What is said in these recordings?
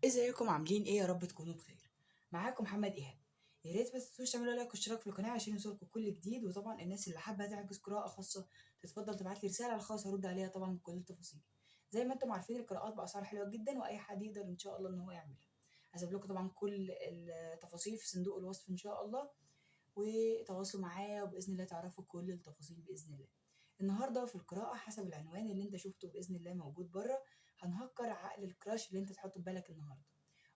ازيكم عاملين ايه؟ يا رب تكونوا بخير. معاكم محمد ايهاب. يا ريت بس تنسوش تعملوا لايك واشتراك في القناه عشان يوصلكم كل جديد. وطبعا الناس اللي حابه تعكس قراءه خاصه تتفضل تبعت لي رساله على الخاص، هرد عليها طبعا بكل التفاصيل. زي ما انتم عارفين القراءات باسعار حلوه جدا واي حد يقدر ان شاء الله ان هو يعملها. هسيب لكم طبعا كل التفاصيل في صندوق الوصف ان شاء الله، وتواصلوا معايا وباذن الله تعرفوا كل التفاصيل باذن الله. النهارده في القراءه حسب العنوان اللي انت شفته باذن الله موجود بره، هنهكر عقل الكراش اللي انت تحطه في بالك النهارده.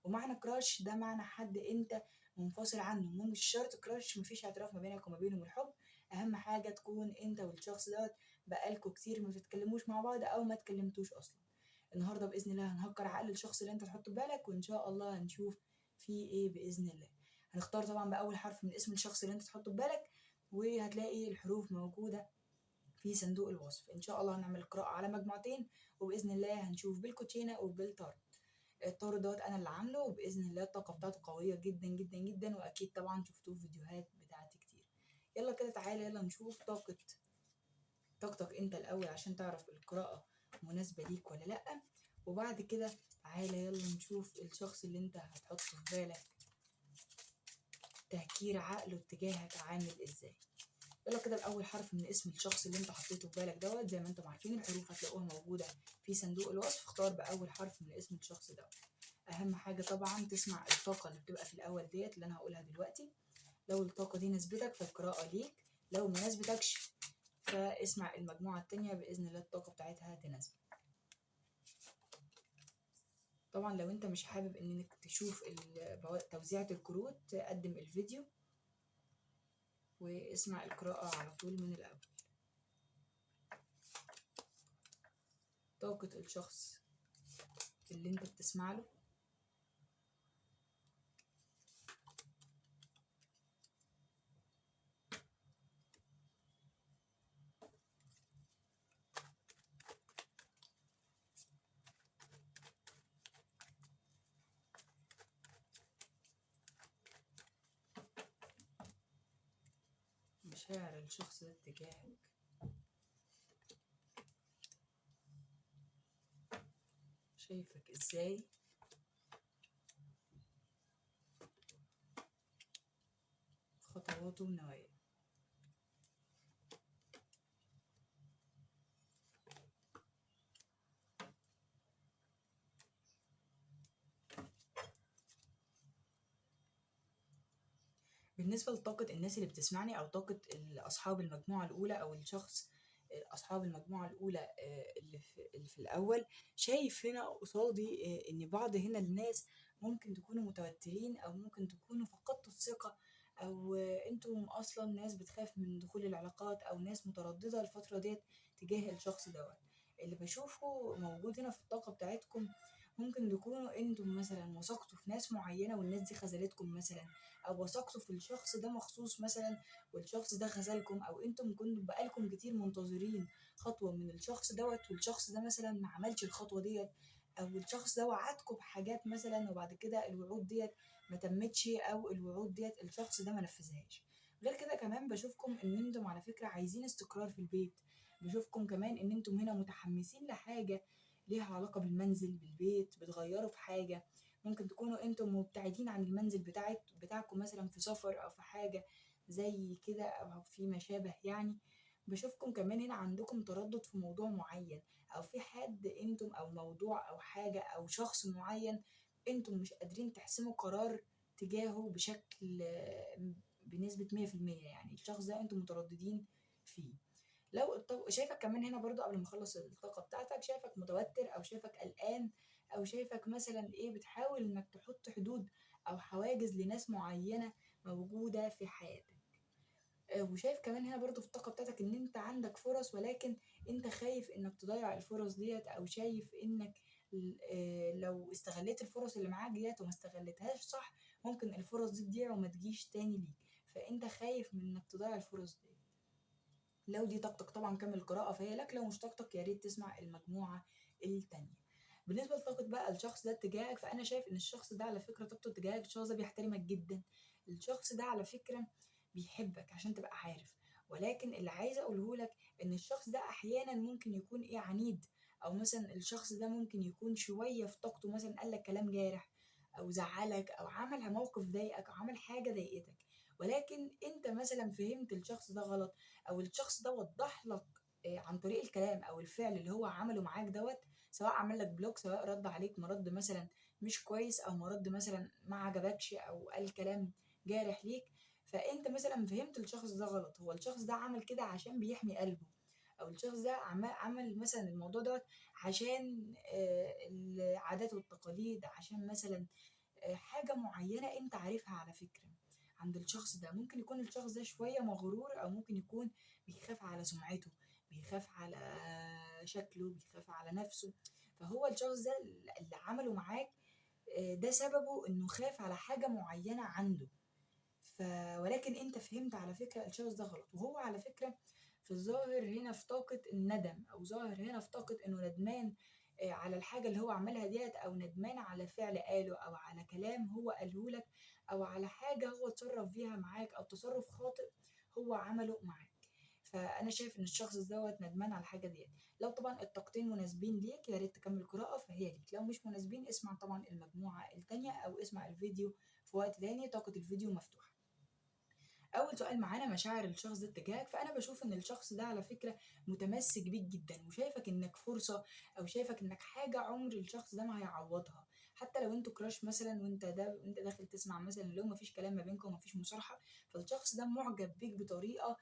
ومعنى كراش ده معنى حد انت منفصل عنه، مش شرط كراش مفيش اعتراف ما بينك وما بينهم الحب. اهم حاجه تكون انت والشخص دوت بقالكوا كتير ما بتتكلموش مع بعض او ما اتكلمتوش اصلا. النهارده باذن الله هنهكر عقل الشخص اللي انت تحطه في بالك، وان شاء الله هنشوف فيه ايه باذن الله. هنختار طبعا باول حرف من اسم الشخص اللي انت تحطه في بالك، وهتلاقي الحروف موجوده في صندوق الوصف. ان شاء الله هنعمل قراءه على مجموعتين، وباذن الله هنشوف بالكوتشينه وبالطرد. الطار دوت انا اللي عامله، وباذن الله الطاقه بتاعته قويه جدا جدا جدا، واكيد طبعا شفتوه في فيديوهات بتاعتي كتير. يلا كده تعالى يلا نشوف طاقتك انت الاول عشان تعرف القراءه مناسبه ليك ولا لا. وبعد كده تعالى يلا نشوف الشخص اللي انت هتحطه في بالك تهكير عقله اتجاهك عامل ازاي. يلا كده الاول حرف من اسم الشخص اللي انت حطيته في بالك دوت، زي ما انتم عارفين الحروف هتلاقوها موجوده في صندوق الوصف. اختار باول حرف من اسم الشخص دوت. اهم حاجه طبعا تسمع الطاقه اللي بتبقى في الاول ديت اللي انا هقولها دلوقتي. لو الطاقه دي ناسبتك فالقراءه ليك، لو ما ناسبتكش فاسمع المجموعه التانية باذن الله الطاقه بتاعتها تناسبك. طبعا لو انت مش حابب انك تشوف توزيعة الكروت قدم الفيديو واسمع القراءة على طول من الأول. طاقة الشخص اللي انت بتسمع له. مشاعر الشخص ده اتجاهك. شايفك ازاي. خطواته ونواياه. بالنسبة لطاقة الناس اللي بتسمعني أو طاقة أصحاب المجموعة الأولى أو الشخص أصحاب المجموعة الأولى اللي في الأول، شايف هنا قصادي إن بعض هنا الناس ممكن تكونوا متوترين أو ممكن تكونوا فقدتوا الثقة، أو أنتم أصلا ناس بتخاف من دخول العلاقات أو ناس مترددة الفترة ديت تجاه الشخص دوت. اللي بشوفه موجود هنا في الطاقة بتاعتكم ممكن تكونوا انتم مثلا وثقتوا في ناس معينة والناس دي خذلتكم مثلا، او وثقتوا في الشخص ده مخصوص مثلا والشخص ده خذلكم، او انتم كنتوا بقالكم كتير منتظرين خطوه من الشخص دوت والشخص ده مثلا ما عملش الخطوه ديت، او الشخص ده وعدكم بحاجات مثلا وبعد كده الوعود ديت ما تمتش، او الوعود ديت الشخص ده ما نفذهاش. غير كده كمان بشوفكم ان انتم على فكره عايزين استقرار في البيت. بشوفكم كمان ان انتم هنا متحمسين لحاجه ليها علاقه بالمنزل بالبيت، بتغيروا في حاجه. ممكن تكونوا انتم مبتعدين عن المنزل بتاعكم مثلا في سفر او في حاجة زي كده او في ما شابه يعني. بشوفكم كمان هنا عندكم تردد في موضوع معين، او في حد انتم او موضوع او حاجة او شخص معين انتم مش قادرين تحسموا قرار تجاهه بشكل بنسبة 100%. يعني الشخص ده انتم مترددين فيه. لو شايفك كمان هنا برضو قبل ما اخلص الطاقة بتاعتك، شايفك متوتر او شايفك قلقان، او شايفك مثلا ايه بتحاول انك تحط حدود او حواجز لناس معينة موجودة في حياتك. وشايف كمان هنا برضو في الطاقة بتاعتك ان انت عندك فرص، ولكن انت خايف انك تضيع الفرص ديت، او شايف انك لو استغليت الفرص اللي معاك ديت وما استغلتهاش صح ممكن الفرص دي تضيع وما تجيش تاني ليك. فانت خايف من انك تضيع الفرص دي. لو دي طاقتك طبعا كمل القراءة فهي لك، لو مش طاقتك يا ريت تسمع المجموعة التانية. بالنسبة لطاقة بقى الشخص ده اتجاهك، فأنا شايف إن الشخص ده على فكرة طاقته اتجاهك، الشخص ده بيحترمك جدا. الشخص ده على فكرة بيحبك عشان تبقى عارف. ولكن اللي عايزة أقوله لك إن الشخص ده أحيانا ممكن يكون إيه عنيد، أو مثلا الشخص ده ممكن يكون شوية في طاقته مثلا قال لك كلام جارح، او زعلك او عمل موقف ضايقك او عمل حاجه ضايقتك، ولكن انت مثلا فهمت الشخص ده غلط، او الشخص ده وضح لك عن طريق الكلام او الفعل اللي هو عمله معاك دوت، سواء عمل لك بلوك، سواء رد عليك مرد مثلا مش كويس، او مرد مثلا ما عجبكش، او قال كلام جارح ليك، فانت مثلا فهمت الشخص ده غلط. هو الشخص ده عمل كده عشان بيحمي قلبه، او الشخص ده عمل مثلا الموضوع دوت عشان العادات والتقاليد، عشان مثلا حاجة معينة انت عارفها على فكرة عند الشخص ده. ممكن يكون الشخص ده شوية مغرور، او ممكن يكون بيخاف على سمعته، بيخاف على شكله، بيخاف على نفسه. فهو الشخص ده اللي عمله معاك ده سببه انه خاف على حاجة معينة عنده. ف ولكن انت فهمت على فكرة الشخص ده غلط، وهو على فكرة في الظاهر هنا في طاقة الندم، او ظاهر هنا في طاقة انه ندمان على الحاجة اللي هو عملها ديت، او ندمان على فعل قاله، او على كلام هو قاله لك، او على حاجة هو اتصرف بيها معاك، او تصرف خاطئ هو عمله معاك. فانا شايف ان الشخص دوت ندمان على الحاجة ديت. لو طبعا الطاقتين مناسبين ليك يا ريت تكمل قراءة فهي ليك، لو مش مناسبين اسمع طبعا المجموعة التانية، او اسمع الفيديو في وقت تاني، طاقة الفيديو مفتوحة. اول سؤال معانا مشاعر الشخص ده اتجاهك، فانا بشوف ان الشخص ده على فكره متمسك بيك جدا، وشايفك انك فرصه، او شايفك انك حاجه عمر الشخص ده ما هيعوضها. حتى لو انتوا كراش مثلا، وانت داخل تسمع مثلا، لو مفيش كلام ما بينكم ومفيش مصارحه، فالشخص ده معجب بيك بطريقه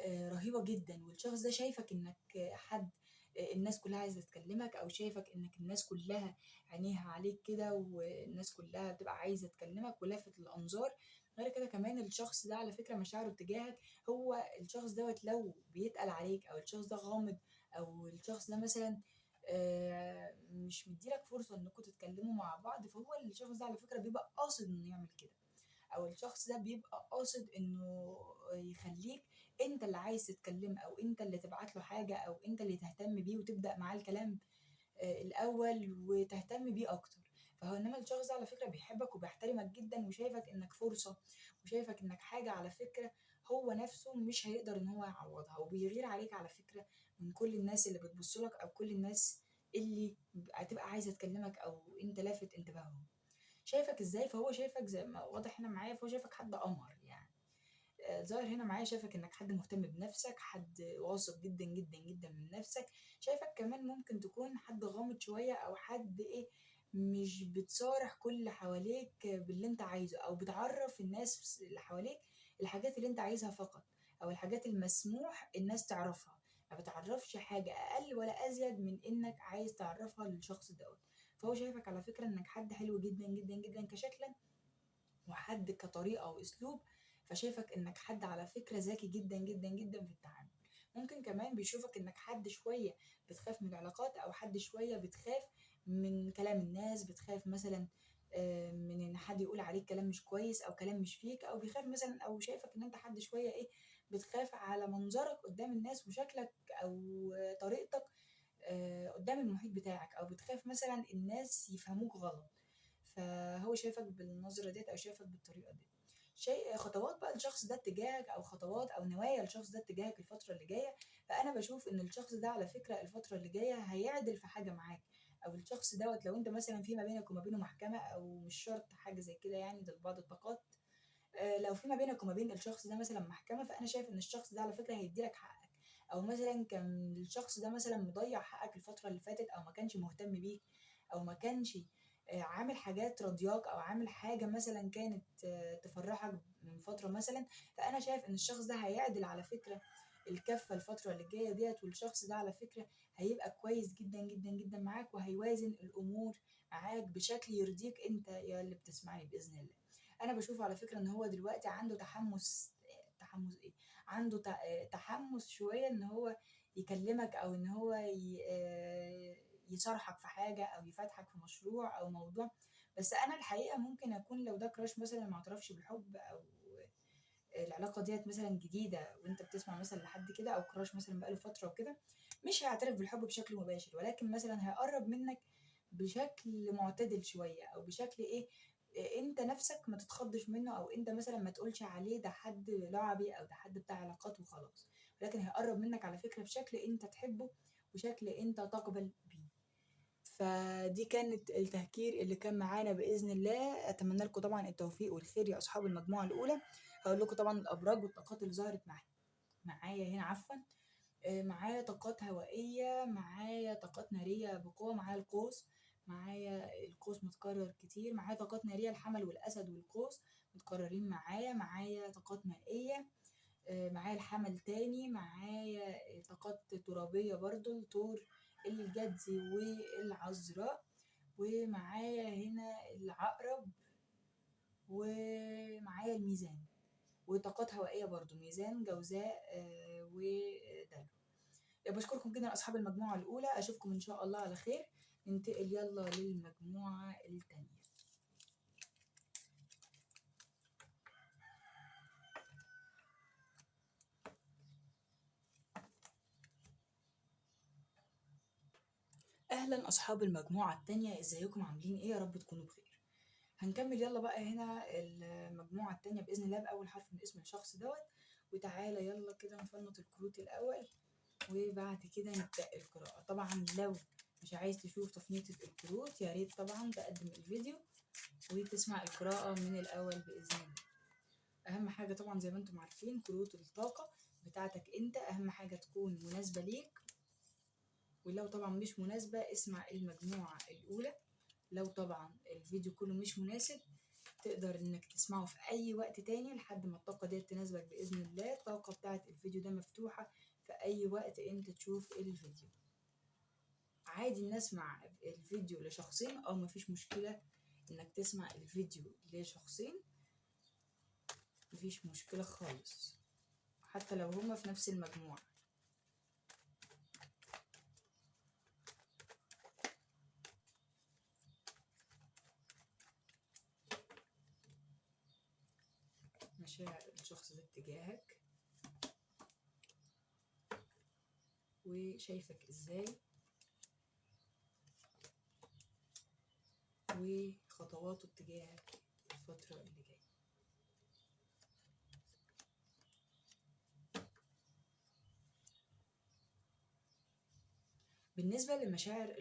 رهيبه جدا. والشخص ده شايفك انك حد الناس كلها عايزه تكلمك، او شايفك انك الناس كلها عينيها عليك كده، والناس كلها بتبقى عايزه تكلمك ولافت الانظار. غير كده كمان الشخص ده على فكره مشاعره اتجاهك، هو الشخص دوت لو بيتقل عليك، او الشخص ده غامض، او الشخص ده مثلا مش مديلك فرصه انكم تتكلموا مع بعض، فهو الشخص ده على فكره بيبقى قاصد انه يعمل كده، او الشخص ده بيبقى قاصد انه يخليك انت اللي عايز تتكلم، او انت اللي تبعت له حاجه، او انت اللي تهتم بيه وتبدا معاه الكلام الاول وتهتم بيه اكتر. فهو انما الشخص ده على فكره بيحبك وبيحترمك جدا، وشايفك انك فرصه، وشايفك انك حاجه على فكره هو نفسه مش هيقدر ان هو يعوضها، وبيغير عليك على فكره من كل الناس اللي بتبص لك، او كل الناس اللي هتبقى عايزه تكلمك، او انت لافت انتباههم. شايفك ازاي؟ فهو شايفك زي ما واضح هنا معايا، فهو شايفك حد قمر يعني. ظاهر هنا معايا شايفك انك حد مهتم بنفسك، حد واثق جدا جدا جدا من نفسك. شايفك كمان ممكن تكون حد غامض شوية، او حد ايه، مش بتصارح كل اللي حواليك باللي انت عايزه، او بتعرف الناس اللي حواليك الحاجات اللي انت عايزها فقط، او الحاجات المسموح الناس تعرفها. ما بتعرفش حاجة اقل ولا ازيد من انك عايز تعرفها للشخص دوت. فهو شايفك على فكرة انك حد حلو جدا جدا جدا كشكلا، وحد كطريقة وأسلوب. فشايفك إنك حد على فكرة ذكي جدا جدا جدا في التعامل. ممكن كمان بيشوفك إنك حد شوية بتخاف من العلاقات، أو حد شوية بتخاف من كلام الناس، بتخاف مثلا من إن حد يقول عليك كلام مش كويس، أو كلام مش فيك، أو بيخاف مثلا، أو شايفك إن أنت حد شوية إيه، بتخاف على منظرك قدام الناس، وشكلك أو طريقتك قدام المحيط بتاعك، أو بتخاف مثلا الناس يفهموك غلط. فهو شايفك بالنظرة ديت، أو شايفك بالطريقة دي. شيء خطوات بقى الشخص ده اتجاهك، أو خطوات أو نوايا الشخص ده اتجاهك الفترة اللي جاية. فأنا بشوف إن الشخص ده على فكرة الفترة اللي جاية هيعدل في حاجة معاك، أو الشخص دوت لو أنت مثلا في ما بينك وما بينه محكمة، أو مش شرط حاجة زي كده يعني، ده لبعض الطاقات. لو في ما بينك وما بين الشخص ده مثلا محكمة، فأنا شايف إن الشخص ده على فكرة هيديلك حقك. أو مثلا كان الشخص ده مثلا مضيع حقك الفترة اللي فاتت، أو ما كانش مهتم بيك، أو ما كانش عامل حاجات راضياك، أو عامل حاجة مثلا كانت تفرحك من فترة مثلا. فأنا شايف إن الشخص ده هيعدل على فكرة الكفة الفترة اللي جاية ديت، والشخص ده على فكرة هيبقى كويس جدا جدا جدا معاك، وهيوازن الأمور معاك بشكل يرضيك أنت يا اللي بتسمعني بإذن الله. انا بشوف على فكره ان هو دلوقتي عنده تحمس ايه، عنده تحمس شويه ان هو يكلمك، او ان هو يصارحك في حاجه، او يفتحك في مشروع او موضوع. بس انا الحقيقه ممكن اكون لو ده كراش مثلا ما اعترفش بالحب، او العلاقه ديت مثلا جديده وانت بتسمع مثلا لحد كده، او كراش مثلا بقاله فتره وكده، مش هيعترف بالحب بشكل مباشر، ولكن مثلا هيقرب منك بشكل معتدل شويه، او بشكل ايه، انت نفسك ما تتخضش منه، او انت مثلا ما تقولش عليه ده حد لعبي، او ده حد بتاع علاقات وخلاص. ولكن هيقرب منك على فكره بشكل انت تحبه، وشكل انت تقبل بيه. فدي كانت التهكير اللي كان معانا بإذن الله. أتمنى لكم طبعا التوفيق والخير يا أصحاب المجموعة الأولى. هقول لكم طبعا الأبراج والطاقات اللي ظهرت معايا هنا عفوا. معايا طاقات هوائية، معايا طاقات نارية بقوة، معايا القوس، معايا القوس متكرر كتير، معايا طاقات نارية الحمل والأسد والقوس متكررين معايا طاقات مائية، معايا الحمل تاني، معايا طاقات ترابية برضو الثور الجدي والعذراء، ومعايا هنا العقرب، ومعايا الميزان، وطاقات هوائية برضو ميزان جوزاء ودلو. بشكركم جدا أصحاب المجموعة الأولى، أشوفكم إن شاء الله على خير. ننتقل يلا للمجموعة التانية. أهلا أصحاب المجموعة التانية، إزيكم عاملين إيه؟ يا رب تكونوا بخير. هنكمل يلا بقى هنا المجموعة التانية بإذن الله بأول حرف من اسم الشخص دوت. وتعالى يلا كده نفنط الكروت الأول وبعد كده نبدأ القراءة. طبعا لو مش عايز تشوف تفنيطة الكروت يا ريت طبعا تقدم الفيديو وتسمع القراءة من الأول بإذن الله. أهم حاجة طبعا زي ما انتم عارفين كروت الطاقة بتاعتك انت أهم حاجة تكون مناسبة ليك، ولو طبعا مش مناسبة اسمع المجموعة الأولى. لو طبعا الفيديو كله مش مناسب تقدر انك تسمعه في اي وقت تاني لحد ما الطاقة دي تناسبك بإذن الله. الطاقة بتاعت الفيديو ده مفتوحة في اي وقت انت تشوف الفيديو. عادي نسمع الفيديو لشخصين او مفيش مشكلة انك تسمع الفيديو لشخصين، مفيش مشكلة خالص حتى لو هما في نفس المجموعة. مشاعر الشخص ده اتجاهك وشايفك ازاي وخطواته اتجاهك الفترة اللي جاية. بالنسبة لمشاعر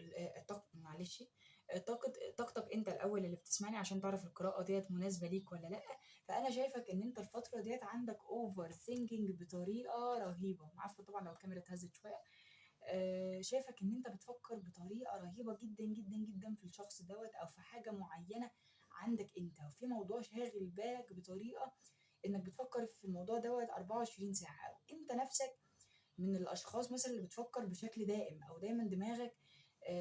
معلش طاقتك انت الاول اللي بتسمعني عشان تعرف القراءة ديت مناسبة ليك ولا لا. فانا شايفك ان انت الفترة ديت عندك اوفر ثينكينج بطريقة رهيبة. عارفة طبعا لو الكاميرا اتهزت شوية. شايفك ان انت بتفكر بطريقة رهيبة جدا جدا جدا في الشخص دوت او في حاجة معينة عندك انت، وفي موضوع شاغل بالك بطريقة انك بتفكر في الموضوع دوت 24 ساعة، او انت نفسك من الاشخاص مثلا اللي بتفكر بشكل دائم او دايما دماغك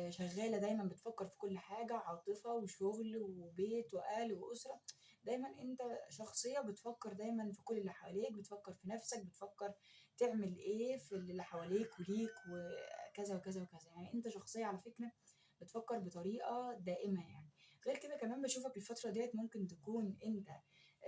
شغالة دايما بتفكر في كل حاجة، عاطفة وشغل وبيت واهل واسرة. دايما انت شخصية بتفكر دايما في كل اللي حواليك، بتفكر في نفسك، بتفكر تعمل ايه في اللي حواليك وليك وكذا وكذا وكذا. يعني انت شخصية على فكرة بتفكر بطريقة دائمة يعني. غير كده كمان بشوفك الفترة ديت ممكن تكون انت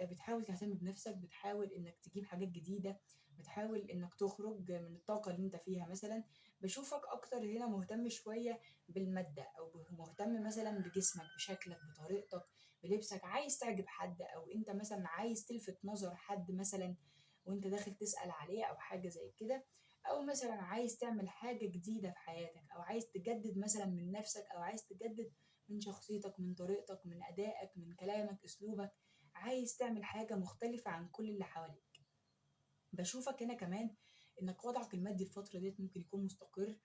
بتحاول تهتم بنفسك، بتحاول انك تجيب حاجات جديدة، بتحاول انك تخرج من الطاقة اللي انت فيها. مثلا بشوفك اكتر هنا مهتم شوية بالمادة، او مهتم مثلا بجسمك، بشكلك، بطريقتك، بلبسك، عايز تعجب حد، او انت مثلا عايز تلفت نظر حد مثلا وانت داخل تسأل عليه او حاجة زي كده، او مثلا عايز تعمل حاجة جديدة في حياتك، او عايز تجدد مثلا من نفسك، او عايز تجدد من شخصيتك، من طريقتك، من ادائك، من كلامك، اسلوبك، عايز تعمل حاجة مختلفة عن كل اللي حواليك. بشوفك هنا كمان انك وضعك المادي الفترة ديت ممكن يكون مستقر.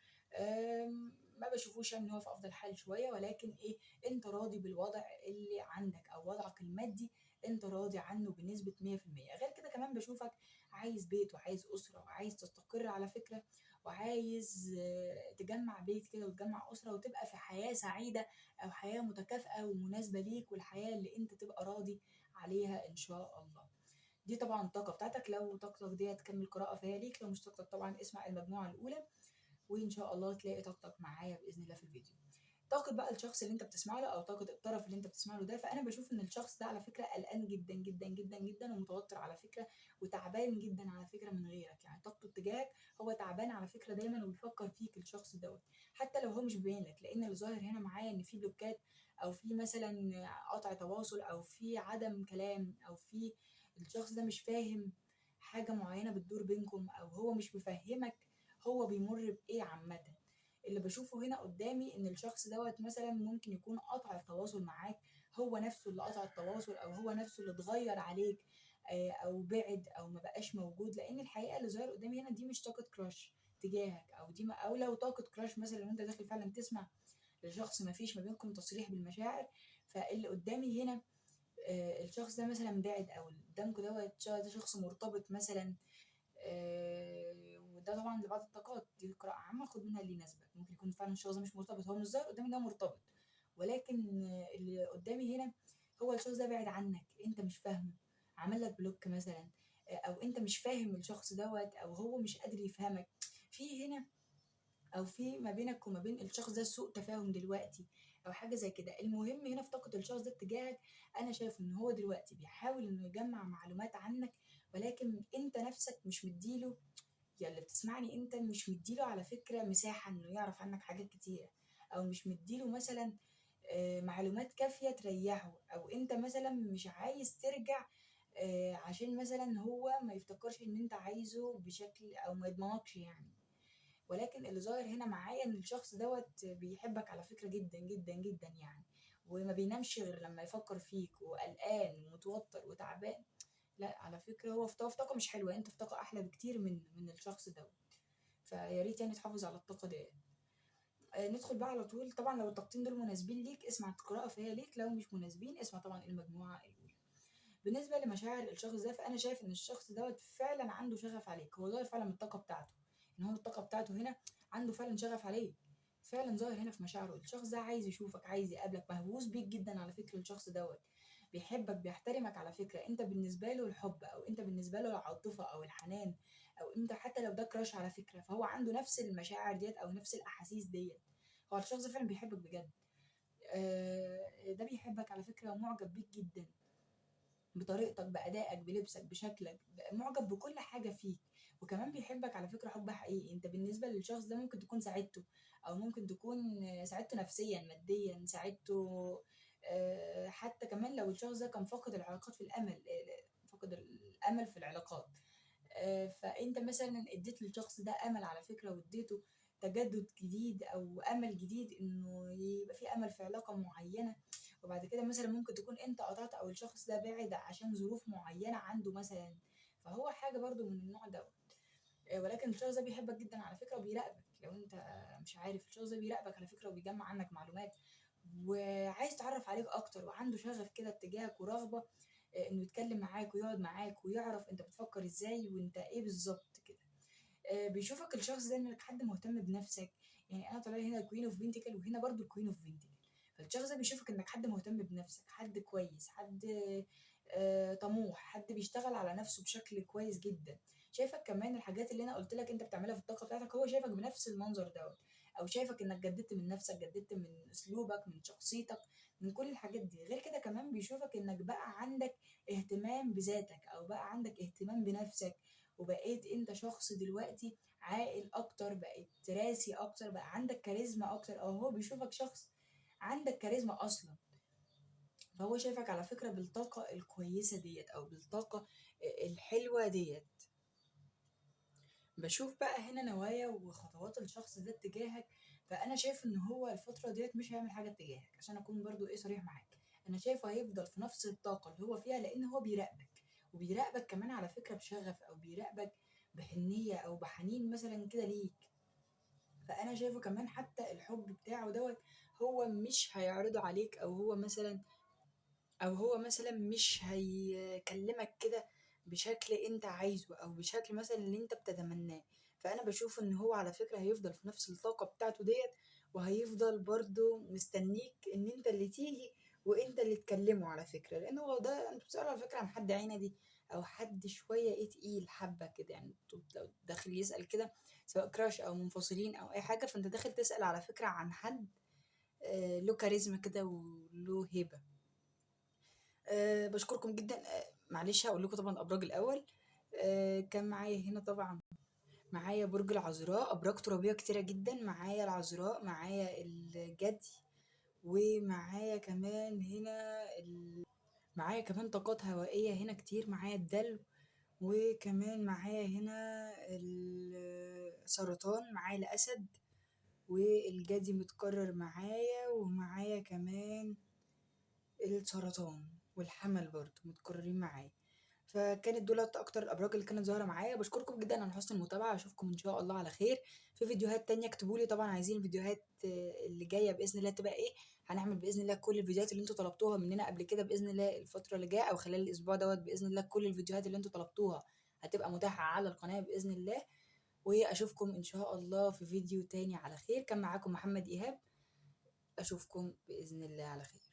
ما بشوفوش ان هو في افضل حال شوية، ولكن ايه، انت راضي بالوضع اللي عندك او وضعك المادي انت راضي عنه بنسبة 100%. غير كده كمان بشوفك عايز بيت وعايز اسرة وعايز تستقر على فكرة، وعايز تجمع بيت كده وتجمع اسرة وتبقى في حياة سعيدة او حياة متكافئة ومناسبة ليك، والحياة اللي انت تبقى راضي عليها ان شاء الله. دي طبعا الطاقة بتاعتك. لو طاقتك دي هتكمل قراءة فهي ليك، لو مش طاقتك طبعا اسمع المجموعة الأولى وإن شاء الله تلاقي طاقتك معايا بإذن الله في الفيديو. طاقة بقى الشخص اللي انت بتسمع له او طاقة الطرف اللي انت بتسمع له ده، فانا بشوف ان الشخص ده على فكرة قلقان جدا جدا جدا جدا ومتوتر على فكرة وتعبان جدا على فكرة من غيرك. يعني طاقته اتجاهك هو تعبان على فكرة دايما وبيفكر فيك الشخص دوت، حتى لو هو مش باين لك، لان اللي ظاهر هنا معايا ان في بلوكات او في مثلا قطع تواصل او في عدم كلام او في الشخص ده مش فاهم حاجة معينة بتدور بينكم، او هو مش مفهمك هو بيمر بإيه عامة. اللي بشوفه هنا قدامي ان الشخص دوت مثلا ممكن يكون قطع التواصل معاك، هو نفسه اللي قطع التواصل، او هو نفسه اللي اتغير عليك، او بعد او ما بقاش موجود. لان الحقيقه اللي ظاهر قدامي هنا دي مش طاقه كراش تجاهك، او دي او لو طاقه كراش مثلا لو انت داخل فعلا تسمع لشخص ما فيش ما بينكم تصريح بالمشاعر، فاللي قدامي هنا الشخص ده مثلا بعد، او اللي قدامكم دوت ده شخص مرتبط مثلا. وده طبعا لبعض الطاقات دي قراءة عامة، خد منها اللي يناسبك. ممكن يكون فعلا الشخص ده مش مرتبط، هو مش ظاهر قدامي ده مرتبط، ولكن اللي قدامي هنا هو الشخص ده بعد عنك، انت مش فاهمه، عمل لك بلوك مثلا، او انت مش فاهم الشخص دوت، او هو مش قادر يفهمك في هنا، او في ما بينك وما بين الشخص ده سوء تفاهم دلوقتي، او حاجه زي كده. المهم هنا في طاقه الشخص ده اتجاهك، انا شايف ان هو دلوقتي بيحاول انه يجمع معلومات عنك، ولكن انت نفسك مش مديله، يا اللي بتسمعني انت مش مديله على فكره مساحه انه يعرف عنك حاجات كتيره، او مش مديله مثلا معلومات كافيه تريحه، او انت مثلا مش عايز ترجع عشان مثلا هو ما يفتكرش ان انت عايزه بشكل، او ما يضمنكش يعني. ولكن اللي ظاهر هنا معايا ان الشخص دوت بيحبك على فكرة جدا جدا جدا يعني، وما بينامش غير لما يفكر فيك، وقلقان ومتوتر وتعبان. لا على فكرة هو في طاقة مش حلوة، انت في طاقة احلى بكتير من الشخص دوت، فيا ريت يعني تحافظ على الطاقة دي. ندخل بقى على طول. طبعا لو الطاقتين دول مناسبين ليك اسمع القراءة فهي ليك، لو مش مناسبين اسمع طبعا المجموعة الأولى. بالنسبة لمشاعر الشخص ده، فأنا شايف إن الشخص دوت فعلا عنده شغف عليك، هو ظاهر فعلا من الطاقة بتاعته، إن هو الطاقة بتاعته هنا عنده فعلا شغف عليك، فعلا ظاهر هنا في مشاعره. الشخص ده عايز يشوفك، عايز يقابلك، مهووس بيك جدا على فكرة. الشخص دوت بيحبك، بيحترمك على فكرة، انت بالنسبة له الحب، او انت بالنسبة له العاطفة او الحنان، او انت حتى لو ده كراش على فكرة، فهو عنده نفس المشاعر ديت او نفس الاحاسيس ديت. هو الشخص ده فعلا بيحبك بجد. ده بيحبك على فكرة ومعجب بيك جدا، بطريقتك، بأدائك، بلبسك، بشكلك، معجب بكل حاجة فيك. وكمان بيحبك على فكرة حب حقيقي. انت بالنسبة للشخص ده ممكن تكون ساعدته، او ممكن تكون ساعدته نفسيا ماديا، ساعدته حتى كمان لو الشخص ده كان فاقد العلاقات في الامل، فاقد الامل في العلاقات، فانت مثلا اديت للشخص ده امل على فكرة، واديته تجدد جديد او امل جديد انه يبقى في امل في علاقة معينة. وبعد كده مثلا ممكن تكون انت قطعت، او الشخص ده بعد عشان ظروف معينة عنده مثلا، فهو حاجة برضو من النوع ده. ولكن الشخص ده بيحبك جدا على فكرة وبيراقبك. لو انت مش عارف، الشخص ده بيراقبك على فكرة وبيجمع عنك معلومات، وعايز يتعرف عليك اكتر، وعنده شغف كده اتجاهك ورغبة انه يتكلم معاك ويقعد معاك ويعرف انت بتفكر ازاي وانت ايه بالظبط كده. بيشوفك الشخص ده انك حد مهتم بنفسك. يعني انا طالع هنا الكوين اوف بنتيكل، وهنا برضو الكوين اوف بنتيكل، فالشخص ده بيشوفك انك حد مهتم بنفسك، حد كويس، حد طموح، حد بيشتغل على نفسه بشكل كويس جدا. شايفك كمان الحاجات اللي انا قلت لك انت بتعملها في الطاقه بتاعتك، هو شايفك بنفس المنظر دوت، او شايفك انك جددت من نفسك، جددت من اسلوبك، من شخصيتك، من كل الحاجات دي. غير كده كمان بيشوفك انك بقى عندك اهتمام بذاتك، او بقى عندك اهتمام بنفسك، وبقيت انت شخص دلوقتي عاقل اكتر، بقيت راسي اكتر، بقى عندك كاريزما اكتر، او هو بيشوفك شخص عندك كاريزما اصلا. فهو شايفك على فكرة بالطاقة الكويسة ديت، او بالطاقة الحلوة ديت. بشوف بقى هنا نوايا وخطوات الشخص ده اتجاهك، فانا شايف ان هو الفترة ديت مش هيعمل حاجة اتجاهك، عشان اكون برضو ايه صريح معاك. انا شايفه هيفضل في نفس الطاقة اللي هو فيها، لان هو بيراقبك، وبيراقبك كمان على فكرة بشغف، او بيراقبك بحنية او بحنين مثلا كده ليك. فانا شايفه كمان حتى الحب بتاعه دوت هو مش هيعرضه عليك، او هو مثلا مش هيكلمك كده بشكل انت عايزه، او بشكل مثلا اللي انت بتتمناه. فانا بشوف ان هو على فكرة هيفضل في نفس الطاقة بتاعته ديت، وهيفضل برضو مستنيك ان انت اللي تيجي وانت اللي تكلمه على فكرة. لان هو ده انت بتسأله على فكرة عن حد عندي، او حد شوية ايه تقيل حبة كده يعني. انتوا لو داخل يسأل كده سواء كراش او منفصلين او اي حاجة، فانت داخل تسأل على فكرة عن حد له كاريزما كده وله هيبة. بشكركم جدا. معلش هقول لكم طبعا ابراج الاول. كان معايا هنا طبعا، معايا برج العذراء، ابراج ترابيه كتيره جدا، معايا العذراء، معايا الجدي، ومعايا كمان هنا معايا كمان طاقات هوائيه هنا كتير، معايا الدلو، وكمان معايا هنا السرطان، معايا الاسد، والجدي متكرر معايا، ومعايا كمان السرطان والحمل برضه متكررين معايا. فكانت دولت اكتر الابراج اللي كانت ظاهره معايا. بشكركم جدا على حسن المتابعه، اشوفكم ان شاء الله على خير في فيديوهات تانية. اكتبوا لي طبعا عايزين الفيديوهات اللي جايه باذن الله تبقى ايه. هنعمل باذن الله كل الفيديوهات اللي انتوا طلبتوها مننا قبل كده باذن الله الفتره اللي جايه، او خلال الاسبوع دوت باذن الله كل الفيديوهات اللي انتوا طلبتوها هتبقى متاحه على القناه باذن الله. واشوفكم ان شاء الله في فيديو تاني على خير. كان معاكم محمد ايهاب، اشوفكم باذن الله على خير.